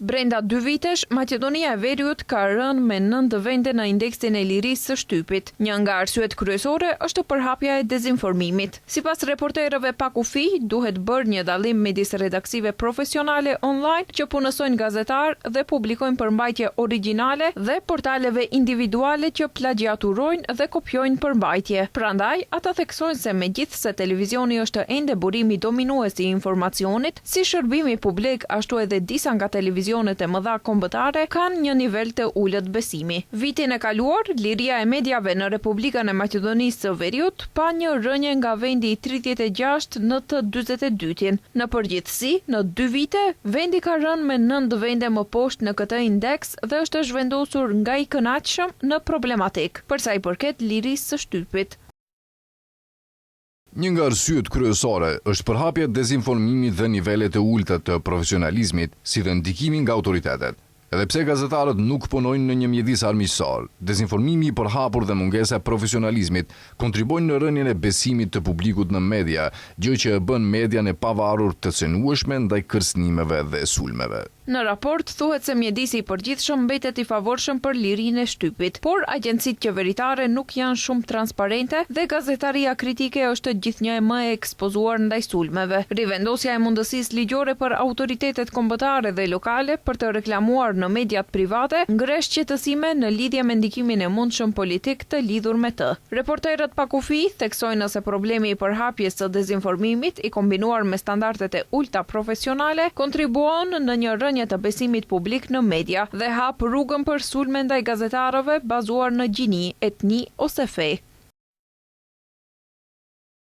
Brenda 2 vitesh, Maqedonia e Veriut ka rënë me 9 vende në indeksin e lirisë së shtypit. Një nga arsyet kryesore është përhapja e dezinformimit. Sipas reporterëve pa kufi, duhet bërë një dallim midis redaksive profesionale online që punësojnë gazetar dhe publikojnë përmbajtje origjinale dhe portaleve individuale që plagjiaturojnë dhe kopjojnë përmbajtje. Prandaj, ata theksojnë se megjithse televizioni është ende burimi dominues i informacionit, si shërbimi publik ashtu edhe disa nga televizionet e mëdha kombëtare kanë një nivel të ulët besimi. Vitin e kaluar, liria e mediave në Republikën e Maqedonisë së Veriut pa një rënje nga vendi i 36 në të 42-tin. Në përgjithësi, në 2 vite, vendi ka rënë me 9 vende më poshtë në këtë indeks dhe është zhvendosur nga i kënaqshëm në problematik, për sa i përket lirisë së shtypit. Një nga arsyet kryesore është përhapja e dezinformimit dhe nivelet e ulta të profesionalizmit, si dhe ndikimi nga autoritetet. Edhe pse gazetarët nuk punojnë në një mjedis armiqësor, dezinformimi i përhapur dhe mungesa e profesionalizmit kontribojnë në rënien e besimit të publikut në media, gjë që e bën median e pavarur të cenueshme ndaj kërcënimeve dhe sulmeve. Në raport thuhet se mjedisi i përgjithshëm mbetet i favorshëm për lirinë e shtypit, por agjencitë qeveritare nuk janë shumë transparente dhe gazetaria kritike është gjithnjë më e ekspozuar ndaj sulmeve. Rivendosja e mundësisë ligjore për autoritetet kombëtare dhe lokale për të reklamuar në mediat private ngresh qetësime në lidhje me ndikimin e mundshëm politik të lidhur me të. Reporterët pa kufi theksojnë se problemi i përhapjes së dezinformimit i kombinuar me standardet e ulta profesionale kontribuon në një rënje të besimit publik në media dhe hap rrugën për sulme ndaj gazetarëve bazuar në gjini, etni ose fe.